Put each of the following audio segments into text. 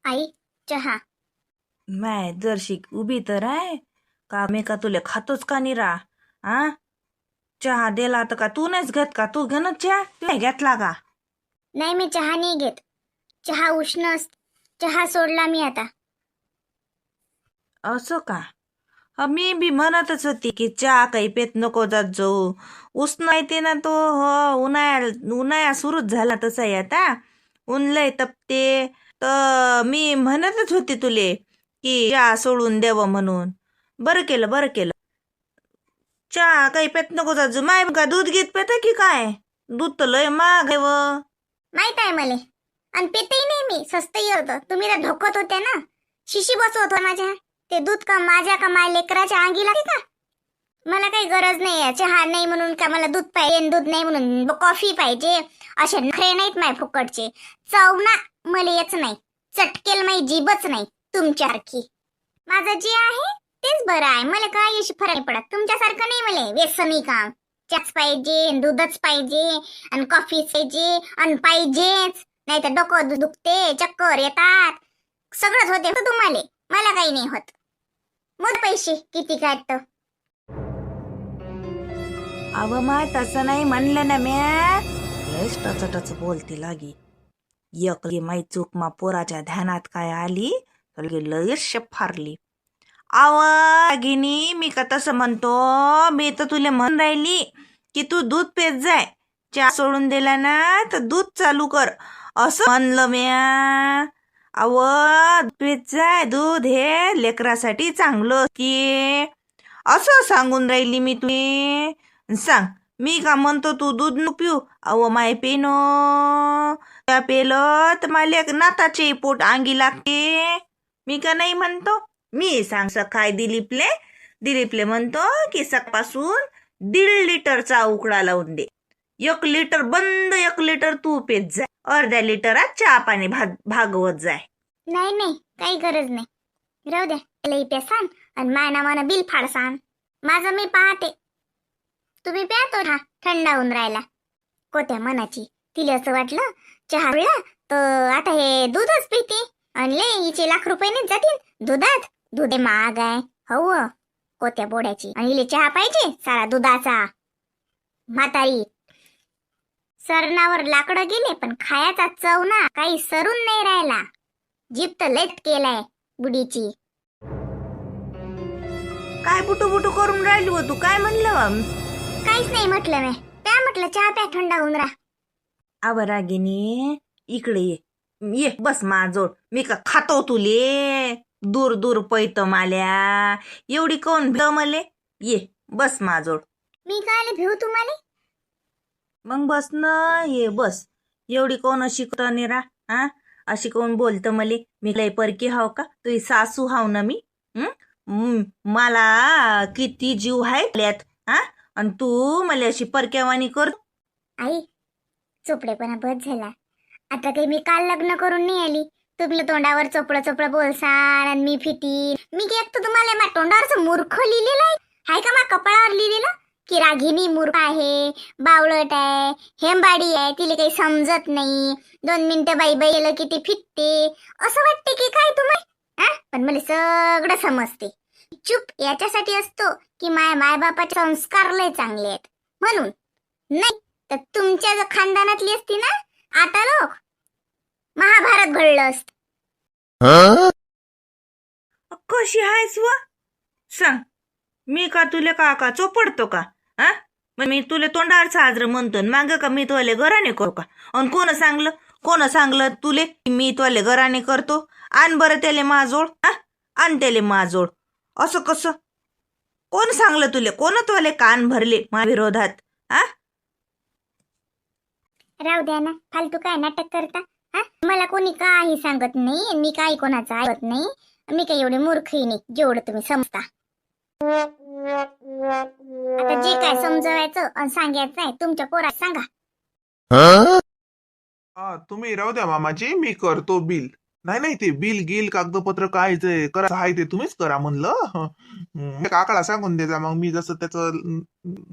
आई चहा. माय जरशी उभी तर आहे का मी का तुले खातोच का निरा. आ चहा दिला तर का तू नाहीच घेत का? तू घे ना चहा. तू नाही घेतला का? नाही मी चहा नाही घेत. चहा उष्ण चहा सोडला मी आता. असं का? मी बी म्हणतच होती की चहा काही पेत नको जात जाऊ. उष्ण येते ना तो. हो, उन्हाळा सुरूच झाला तसा आहे आता. ऊन लय तपते. तर मी म्हणतच होती तुले की चहा सोडून द्यावं म्हणून. बरं केलं बरं केलं. चहा काही पेत नको जात जाऊ. माय का दूध घेत पेत की काय? दूध तर लय महाग आहे व. माहित आहे मले. आणि पेतही नाही मी. स्वस्तही होतं. तुम्ही तर ढोकत होत्या ना. शिशी बसवत हो माझ्या. ते दूध का माझ्या का माझ्या लेकराच्या अंगी लागते का? मला काही गरज नाही आहे. चहा नाही म्हणून का मला दूध पाहिजे, दूध नाही म्हणून कॉफी पाहिजे. असे नखरे नाहीत माय फुकटचे. चवना मला येच नाही. चटकेल माई जीभच नाही तुमच्यासारखी. माझं जे आहे तेच बरं आहे. मला काय अशी फरक नाही पडत. तुमच्यासारखं नाही मला व्यसनी काम. चहाच पाहिजे, दूधच पाहिजे आणि कॉफीच पाहिजे आणि पाहिजेच. नाही तर डोकं दुखते, चक्कर येतात. सगळंच होते तुम्हाला. मला काही नाही होत. मग पैसे किती काय तर. अव माय तसं नाही म्हणलं ना म्या. लयच टच बोलती लागी. एक माई चूक मा पोराच्या ध्यानात काय आली तर लयच फारली. गिनी मी का तसं म्हणतो. मी तर तुला म्हण राहिली की तू दूध पेत जाय. चहा सोडून दिला ना तर दूध चालू कर असं म्हणलं म्या. पेत जाय. दूध हे लेकरासाठी चांगलं की असं सांगून राहिली मी तुले. सांग मी का म्हणतो तू दूध न पिऊ. माय पेनो त्या पेलं तर मला नाताचे पोट अंगी लागते. मी का नाही म्हणतो. मी सांग सकाळी दिलीपले म्हणतो की सकाळपासून 1.5 लिटरचा उकडा लावून दे. 1 लिटर बंद 1 लिटर तू पेत जाय. अर्ध्या लिटरात चहा पाणी भागवत जाय. नाही नाही काही गरज नाही. राहू द्या. लई प्या सांग आणि माय नावानं बिल फाड सांग. माझं मी पाहते. तुम्ही प्या तो हा थंड होऊन राहिला. कोत्या मनाची. तिला असं वाटलं चहा पिला तर आता हे दूधच पिते आणि ले हिचे लाख रुपये नाही जातील दुधात. दूध महाग आहे. हो कोत्या बोड्याची. आणि हिला चहा पाहिजे सारा दुधाचा. म्हातारी सरणावर लाकडं गेले पण खायाचा चव ना काही सरून नाही राहिला. जीप तर लेट केलाय बुडीची. काय बुटू करून राहिली हो तू? काय म्हणलं? काहीच नाही म्हटलं मी. प्या म्हटलं चहा प्या थंड होऊन राहा. रागिनी इकडे ये बस माझोड. मी का खातो तुले. दूर दूर पैत माल्या. एवढी कोण भेट मले. ये बस माझोड. मी काय भेऊ तुम्हाला? मग बस न ये बस. एवढी कोण अशी निरा. हा अशी कोण बोलतं मले. मी लय परकी हाव का? तुझी सासू हाव ना मी. मला किती जीव आहे हा. आणि तू मला अशी परक्यावानी कर. आई चोपडेपणा बस झाला. आता काही मी काल लग्न करून नाही आली. तुम्ही तोंडावर चोपडं बोलसाल आणि मी फिटी. मी एक तर तुम्हाला मा तोंडावरच मूर्ख लिहिलेलं आहे का मा कपाळावर लिहिलेलं की रागिनी मूर्ख आहे, बावळट आहे, हेंबाडी आहे, तिला काही समजत नाही, 2 मिनिटं बाई बाई गेलं की ती फिटते. असं वाटते की काय तुम्हाला? पण मला सगळं समजते. चुप याच्यासाठी असतो की माय बापाचे संस्कार लय चांगले आहेत म्हणून. नाही तर तुमच्या जर खानदानातली असती ना आता लोक महाभारत घडलं असत. कशी आहेस व? सांग. मी का तुले का चोपडतो का? हा मी तुले तोंडावर साजरं म्हणतो. माग का मी तुले घराने करू का? आणि कोण सांगलं तुले मी तुले घराने करतो? आण बरं त्याले माझोड. आण त्याले माझोड. असं कसं? कोण सांगलं तुले? कोण तुले कान भरले माझ्या विरोधात? राहू द्या ना. फालतू काय नाटक करता? मला कोणी काही सांगत नाही. मी काही कोणाचं ऐकत नाही. मी काही एवढे मूर्खही नाही जेवढं तुम्ही समजता. आता जे काय समजवायचं आणि सांगायचं आहे तुमच्या पोरात सांगा. तुम्ही राहू द्या मामाजी. मी करतो बिल. नाही ते बिल गिल कागदपत्र काय जे करायचं आहे ते तुम्हीच करा म्हणलं. काकाला सांगून द्यायचा. मग मी जसं त्याचं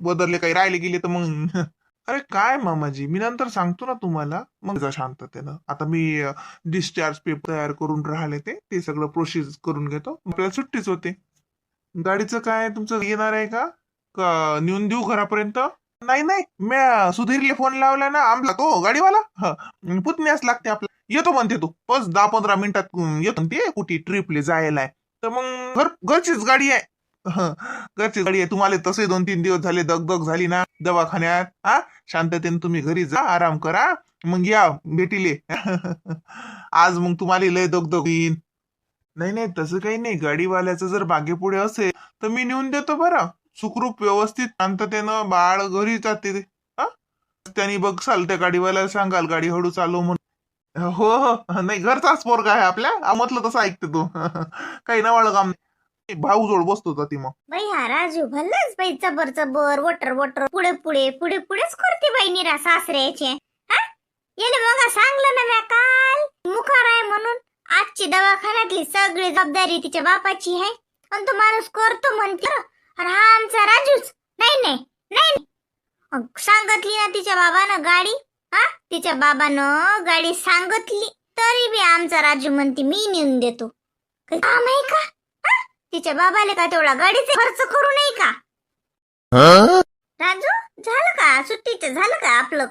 बदलले काही राहिले गेले तर मग अरे काय मामाजी, मी नंतर सांगतो ना तुम्हाला, मग जा शांततेनं. आता मी डिस्चार्ज पेपर तयार करून राहिले, ते सगळं प्रोसेस करून घेतो, आपल्याला सुट्टीच होते. गाडीचं काय तुमचं येणार आहे का नेऊन देऊ घरापर्यंत? नाही नाही, मी सुधीरले फोन लावला ना, आमला तो गाडीवाला पुतण्यास लागते आपला, येतो म्हणते तू बस 10-15 मिनिटात येतो ते, कुठे ट्रिपले जायला आहे. तर मग घरचीच गाडी आहे. घरचीच गाडी आहे. तुम्हाला तसे 2-3 दिवस झाले दगदग झाली ना दवाखान्यात. शांततेने तुम्ही घरी जा, आराम करा, मग या भेटीले. आज मग तुम्हाला लय दगदग येईन. नाही नाही, तसं काही नाही. गाडीवाल्याचं जर मागेपुढे असेल तर मी नेऊन देतो बरं, सुखरूप व्यवस्थित शांततेनं. बाळ घरी जाते ते. त्यांनी बघसाल त्या गाडीवाल्याला सांगाल गाडी हळू चालव म्हणून. हो हो, नाही घरचाच पोरगा आहे आपल्या, म्हटलं तसं ऐकते तू. काही नवाळ काम नाही. भाऊ जोड बसतो होता ती मग. बाई हा राजू भल्लाच बाई चबर चबर वटर वटर पुढे पुढे पुढे पुढेच करते बाई निरा सासऱ्याचे. येले मग सांगलं ना म्या काल मुखार आहे म्हणून. आजची दवाखान्यातली सगळी जबाबदारी तिच्या बापाची आहे आणि तो माणूस करतो म्हणते. अरे हा आमचा राजूच. नाही नाही नाही, सांगितली ना तिच्या बाबानं गाडी. तिच्या बाबानं गाडी सांगितली तरी बी आमचा राजू म्हणते मी नेऊन देतो. काही काम आहे का तिच्या बाबाले? का तेवढा गाडीचा खर्च करू नये का? राजू झालं का सुट्टीचं? झालं का आपलं?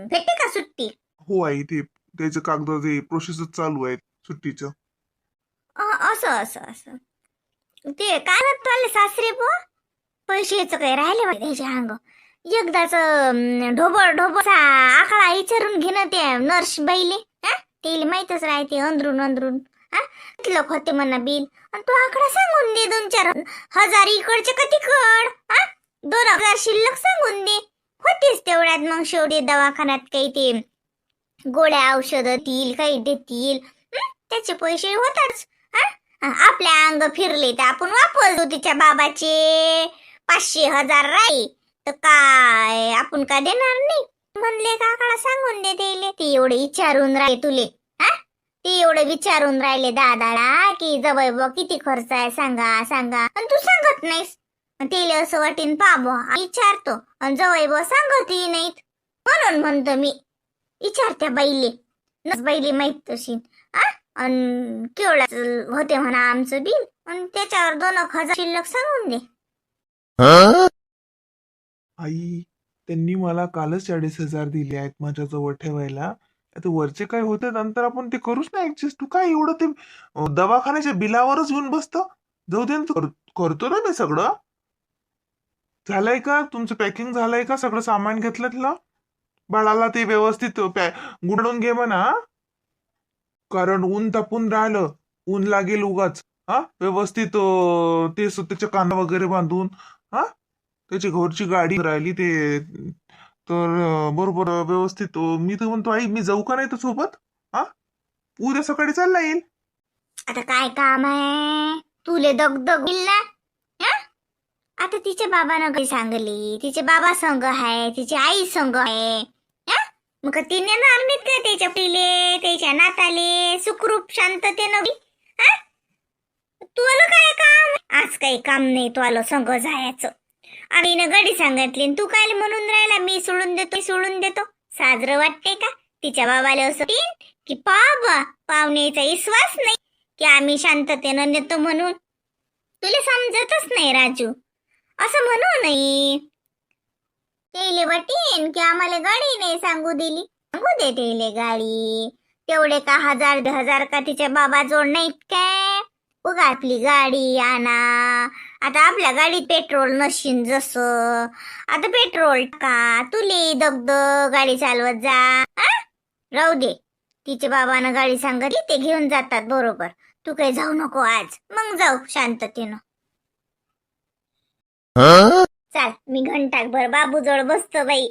भेटते का सुट्टी? हो आई, ते त्याचे कागद ते प्रोसेसच चालू आहे सुट्टीचं. असं असं असं ते काय म्हणतो सासरे बुवा, पैशाचं काही राहिले बाई त्याच्या अंग. एकदाच ढोबळ ढोबळ आकडा विचारून घेणं ते नर्स बाईले. ते माहितच राहते अंदरून अंदरून. तिलक होते म्हणा बिल आणि तो आकडा सांगून दे. 2-4 इकडचे का तिकड. 2,000 शिल्लक सांगून दे. होतेच तेवढ्यात. मग शेवटी दवाखान्यात काही ते गोळ्या औषध देतील, काही देतील, त्याचे पैसे होताच. आपल्या अंग फिरले तर आपण वापस देऊ तिच्या बाबाचे. 500,000 राही तर काय आपण का देणार नाही? म्हणले काकाला सांगून दे त्याले. ते एवढे विचारून राहिले तुले. ते एवढे विचारून राहिले दादाला की जवळ बा किती खर्च आहे सांगा सांगा, आणि तू सांगत नाहीस. तेले असं वाटीन पाबो विचारतो आणि जवळ बा सांगतही नाहीत. म्हणून म्हणतो मी विचारत्या बाईले. बाईले माहित तशी. आणि केवढा होते म्हणा आमचं बिल आणि त्याच्यावर 2,000 शिल्लक सांगून दे. आई, त्यांनी मला कालच 40,000 दिले आहेत माझ्याजवळ ठेवायला. आता वरचे काय होते नंतर आपण ते करूच ना ऍडजस्ट. तू काय एवढं ते दवाखान्याच्या बिलावरच येऊन बसतं? जाऊ दे ना, करतो ना मी सगळं. झालंय का तुमचं? पॅकिंग झालंय का? सगळं सामान घेतलं? बाळाला ते व्यवस्थित गुंडून घे म्हणा, कारण ऊन तापून राहिलं, ऊन लागेल उगाच. व्यवस्थित ते त्याच्या कांदा वगैरे बांधून. त्याची घरची गाडी राहिली ते तर बरोबर व्यवस्थित. मी तर म्हणतो आई, मी जाऊ का नाही तर सोबत? उद्या सकाळी चालला येईल. आता काय काम आहे तुले? दगदग होईल ना. आता तिच्या बाबानं काही सांगली, तिचे बाबा संघ आहे, तिची आई संघ आहे. मग तिने येणार नाहीत का त्याच्या पिले, त्याच्या नाताले सुखरूप शांततेनं? तुला काय काम? आज काही काम नाही तुला संघ जायचं. आईनं गाडी सांगितली तू काय म्हणून राहिला मी सोडून देतो सोडून देतो? साजरं वाटते का तिच्या बाबाला असं की बाबा पाहुण्याचा विश्वास नाही की आम्ही शांततेनं नेतो म्हणून? तुला समजतच नाही राजू. असं म्हणू नाही. तेले वाटेन की आम्हाला गाडी नाही सांगू दिली. सांगू दे तेले गाडी. तेवढे का 1,000-2,000 का तिच्या बाबा जोड नाहीत काय? उगा आपली गाडी आणा. आता आपल्या गाडीत पेट्रोल नशीन जसं. आता पेट्रोल टाका. तुले दगदग गाडी चालवत जा. राहू दे. तिच्या बाबानं गाडी सांगितली ते घेऊन जातात बरोबर. तू काही जाऊ नको आज. मग जाऊ शांततेनं. चाल, मी घंटाभर बाबूजवळ बसतो बाई.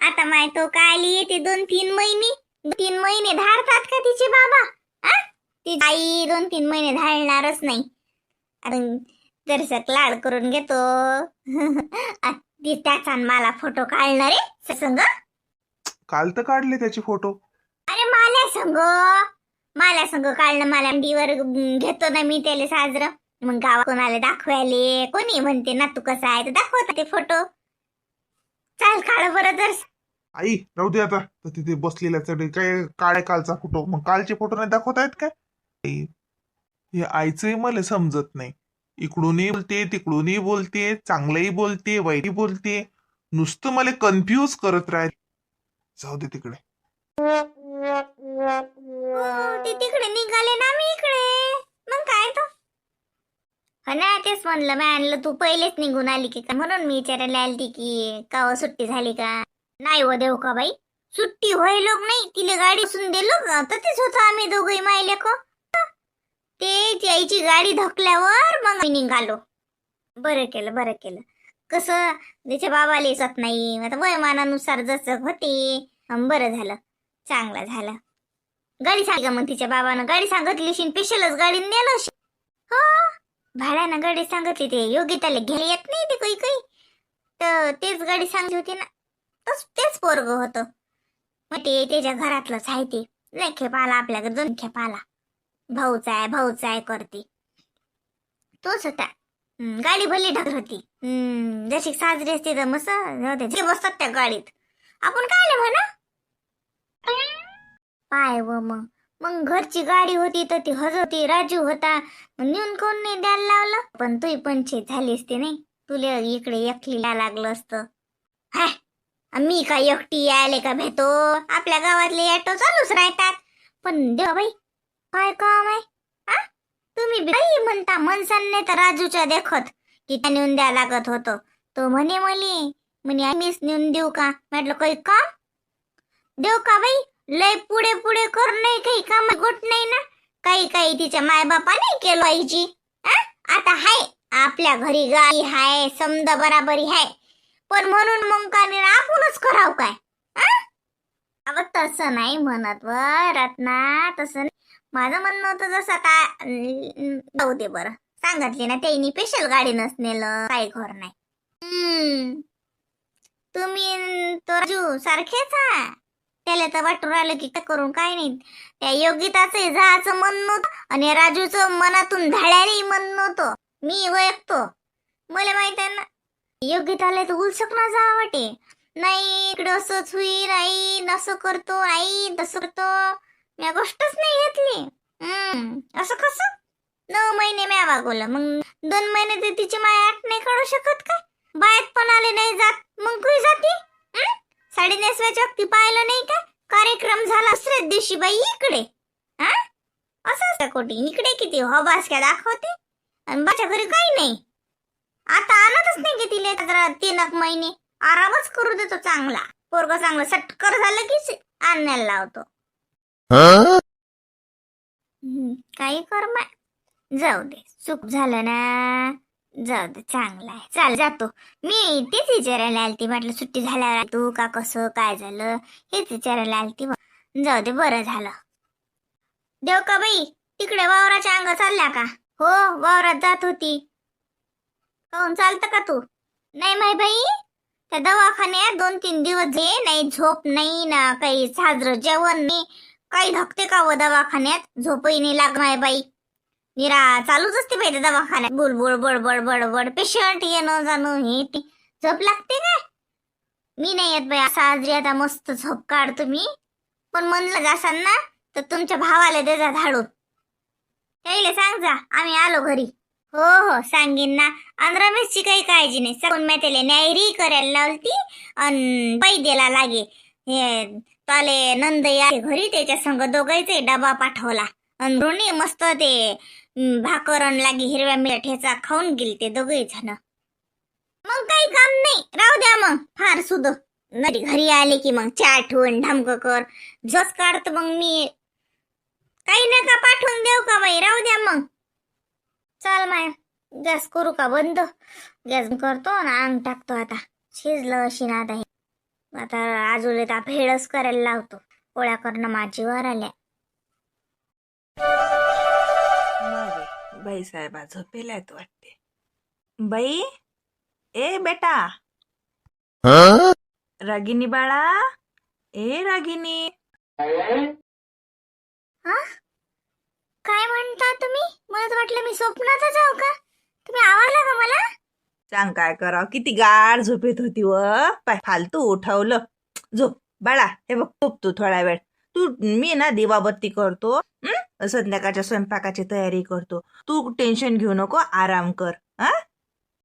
आता माय तो काय येते 2-3 महिने. 3 महिने धाडतात का तिचे बाबा? ती आई 2-3 महिने धाडणारच नाही. दर्शक लाड करून घेतो. त्याचा मला फोटो काढणार आहे संग. काल तर काढले त्याचे फोटो. अरे माल्या संग काढणं. मला अंडीवर घेतो ना मी त्याला साजरं. मग गावात कोणाला दाखवायले, कोणी म्हणते ना तू कसा आहे तर दाखवता ते फोटो. चाल काढ बरं तर. आई राहू दे आता. तर तिथे बसलेल्या चढे काय काळ्या कालचा फोटो, मग कालचे फोटो नाही दाखवत आहेत काय? आई, हे आईचंही मला समजत नाही. इकडूनही बोलते तिकडूनही बोलते, चांगलंही बोलते वाईटही बोलते, नुसतं मला कन्फ्यूज करत राहते. जाऊ दे तिकडे. ते तिकडे निघाले ना, मी इकडे. मग काय तो? हो ना, तेच म्हणलं मी आणलं तू पहिलेच निघून आली की काय, म्हणून मी विचारायला आली की का हो, सुट्टी झाली का नाही. हो देऊ का बाई, सुट्टी होय लोक नाही, तिला गाडी सुन दिलो तर तेच होतं आम्ही दोघही मायले को. ते त्याची गाडी धकल्यावर मग मी निघालो. बरं केलं बरं केलं. कसं त्याच्या बाबाला येत नाही, आता वयमानानुसार जसं होते. बरं झालं, चांगलं झालं. गाडी सांग का मग तिच्या बाबानं गाडी सांगितली स्पेशलच गाडी नेलं. हो, भाड्यानं गाडी सांगितली. ते योगिताला घ्यायला येत नाही ते काही काही, तर तेच गाडी सांगली होती ना. तेच पोरग होतं. मग ते त्याच्या घरातलंच आहे. ते लय खेप आला आपल्याकडे, 2 खेप आला. भाऊच आहे करते. तोच होता. गाडी भरली ढग होती. जशी साजरी असते तर मस्त जे बसतात त्या गाडीत. आपण काय म्हणा पाय व मग घरची गाडी होती तर ती होती, राजू होता. नेऊन कोण नाही द्यायला लावलं. पण तू पंचायत झाली असते नाही, तुला इकडे एकलीला लागलं असतं. हाय, मी काय एकटी यायले का भेटो? आपल्या गावातले ऑटो चालूच राहतात. पण देवा बाई, काय काम आहे? तुम्ही बाई म्हणता मनसान नाही तर राजूच्या देखत की त्या नेऊन द्या लागत होतं. तो म्हणे आम्हीच नेऊन देऊ का? म्हटलं काही काम देऊ का बाई? लय पुढे पुढे कर नाही, काही काम गोट नाही ना. काही तिच्या मायबापा नाही केलं पाहिजे. आता हाय आपल्या घरी गाडी हाय, समजा बराबरी हाय, पण म्हणून मग का नाही आपणच कराव काय? अगं तसं नाही म्हणत व रत्ना, तसं नाही. माझं म्हणणं होतं जसं आता जाऊ दे बरं, सांगितले ना त्यांनी स्पेशल गाडी नसनेलं, काही घर नाही. तुम्ही तो राजू सारखेच आहे. त्याला तर वाटून राहिलं की काय करून काय नाही. त्या योगिताचं जायचं म्हणणं होतं आणि राजूचं मनातून धाड्यालाही म्हणणं होतं. मी वैयक्तो मला माहित आहे ना, योगिताला तर उलसक ना जा वाटे. नाही इकडे असंच होईल आई, असं करतो आई, तसं करतो. मी गोष्टच नाही घेतली. असं कसं 9 महिने म्या वागवलं, मग 2 महिने ते तिची माय आठ नाही काढू शकत काय? बायत पण आले नाही जात, मग कुई जाती? साडी नेसवायच्या वक्ती पाहिलं नाही का? कार्यक्रम झाला दुसऱ्याच दिवशी बाई इकडे. असं कोटी इकडे किती हबासक्या दाखवते आणि बाच्या घरी काही नाही. आता आणतच नाही की तिला 3 महिने आरामच करू देतो चांगला. पोरग चांगलं सटकर झालं की आणायला लावतो. काही कर माय, जाऊ दे, चूक झालं ना, जाऊ दे, चांगला आहे. चाल जातो. मी तेच विचारायला आलती, म्हटलं सुट्टी झाल्यावर तू का कसं काय झालं हेच विचारायला आलती. जाऊ दे, बरं झालं. देव का बाई, तिकडे वावराच्या अंग चालल्या का? हो, वावरात जात होती. काहून चालतं का तू? नाही माय बाई, त्या दवाखान्यात 2-3 दिवस नाही, झोप नाही ना, काही साजरं जेवण नाही, काही धकते का व दवाखान्यात? झोपही नाही लाग माय बाई. निरा चालूच असते बाई त्या दवाखान्यात, बुलबुल बडबड बडबड, पेशंट येणं जाणं हे ते. झोप लागते काय? मी नाही येत बाई साजरी, आता मस्त झोप काढतो मी. पण म्हणलं जासान ना तर तुमच्या भावाला दे जा धाडून. त्याला सांग जा आम्ही आलो घरी. हो सांगेन ना. आणि रमेशची काही काळजी नाही, सगून मी त्याला न्यायरी करायला लावती आणि पै द्यायला लागे. हे ताले नंद या घरी, त्याच्या संग दोघांचे डबा पाठवला आणि रोणी मस्त ते भाकरण लागी हिरव्या मिठाचा खाऊन गेली ते दोघे जण. मग काही काम नाही, राहू द्या मग. फार सुद नाही, घरी आले की मग चहा ठेवून ढमक कर झोस काढतो. मग मी काही नका पाठवून देऊ का बाई, राहू द्या मग. चल माय, गॅस करू का बंद? गॅस करतो ना, अंग टाकतो. आता शिजलं अशी ना. आता आजूला तर भेळच करायला लावतो. पोळ्या करणं माझी वर आल्या. बाई साहेबा झोपेलात वाटते. बाई, ए बेटा, रागिनी बाळा, ए रागिनी. काय म्हणता तुम्ही? मला तर वाटलं मी स्वप्नातच आहो का? तुम्ही आवाला का मला? सांग काय करावं, किती गाढ झोपेत होती व पाय फालतू उठवलं. झोप बाळा, हे बघ झोप तू थोडा वेळ. मी ना दिवाबत्ती करतो, संध्याकाळच्या स्वयंपाकाची तयारी करतो. तू टेन्शन घेऊ नको, आराम कर. हा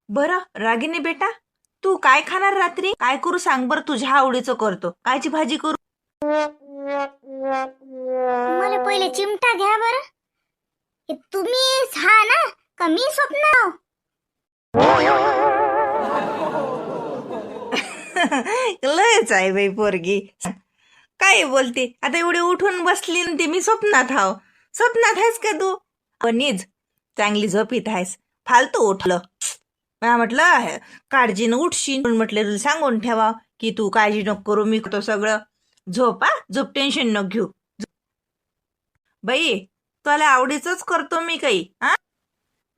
बरं रागिनी बेटा, तू काय खाणार रात्री? काय करू सांग बरं, तुझ्या आवडीचं करतो. कायची भाजी करू? मला पहिले चिमटा घ्या बरं. हे तुम्हीच हा ना का मी स्वप्न? लयच आहे बाई पोरगी. काय बोलते आता, एवढे उठून बसली न ती मी स्वप्नात हाव. स्वप्नात आहेस का तू? नीज चांगली झोपीत आहेस, फालतू उठलं. मी म्हटलं काळजीनं उठशील, म्हटलं तुला सांगून ठेवा की तू काळजी नको करू, मी करतो सगळं. झोप, झोप, टेन्शन नको घेऊ. बाई तुला आवडीच करतो मी काही. हा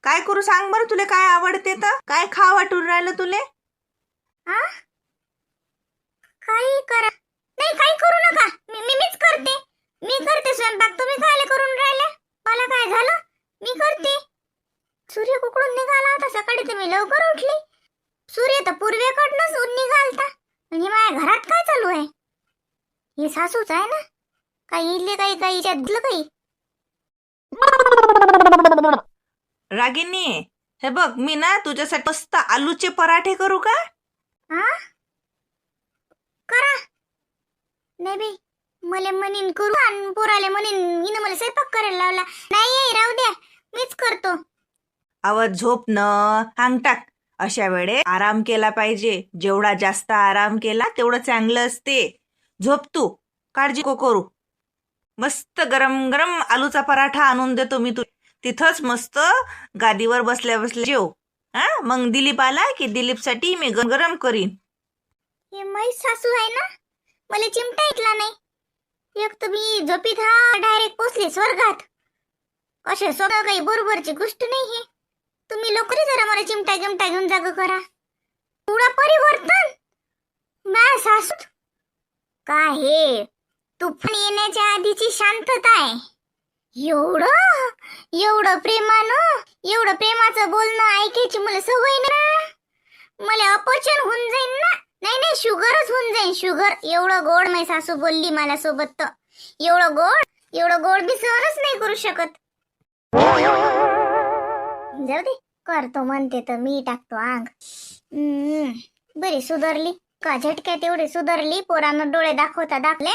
काय करू सांग बरं, तुला काय आवडते तर काय खा वाटून राहिलं तुले? हा काही करा नाही, काही करू नका. मीच करते. मी करते स्वयंपाक, तुम्ही काय करून राहिले? मला काय झालं? मी करते. सूर्य कुकडून निघाला होता सकाळी, तर मी लवकर उठली. सूर्य तर पूर्वेकडनंच निघालता. म्हणजे माझ्या घरात काय चालू आहे? हे सासूच आहे ना? काही इथले काही इच्यातलं काही. रागिनी हे बघ, मी ना तुझ्यासाठी मस्त आलूचे पराठे करू का? हा करा. नाही बाई, मला म्हणीन करू आणि पोराले म्हणीन हिनं मला स्वयंपाक करायला लावला. नाही राहू द्या, मीच करतो. आवाज झोप न अंग टाक. अशा वेळे आराम केला पाहिजे. जेवढा जास्त आराम केला तेवढं चांगलं असते. झोप तू, काळजी नको करू. मस्त गरम गरम आलूचा पराठा आणून देतो मी. तू तिथंच मस्त गादीवर बसल्या बसल्या जेव. हा मग दिलीप आला की दिलीपसाठी मी गरम करीन. हे माई सासू आहे ना, मला चिमटा ऐकला नाही. एक तर मी झोपीत हा डायरेक्ट पोचले स्वर्गात. कसे स्वतः काही बरोबरची गोष्ट नाही हे. तुम्ही लवकर जरा मला चिमटा घेऊन जाग करा. एवढा परिवर्तन माझ्या सासूत काय हे? तुफान येण्याच्या आधीची शांतता आहे. एवढं प्रेमाचं बोलणं ऐकायची मला सवय ना. मला अपचन होऊन जाईन ना. नाही शुगरच होऊन जाईन, शुगर. एवढं गोड माझी सासू बोलली मला सोबत, तर एवढं गोड मी सहनच नाही करू शकत. जाऊ दे, करतो म्हणते तर मी टाकतो अंग. बरी सुधारली का झटक्यात एवढी सुधारली. पोरांना डोळे दाखवले.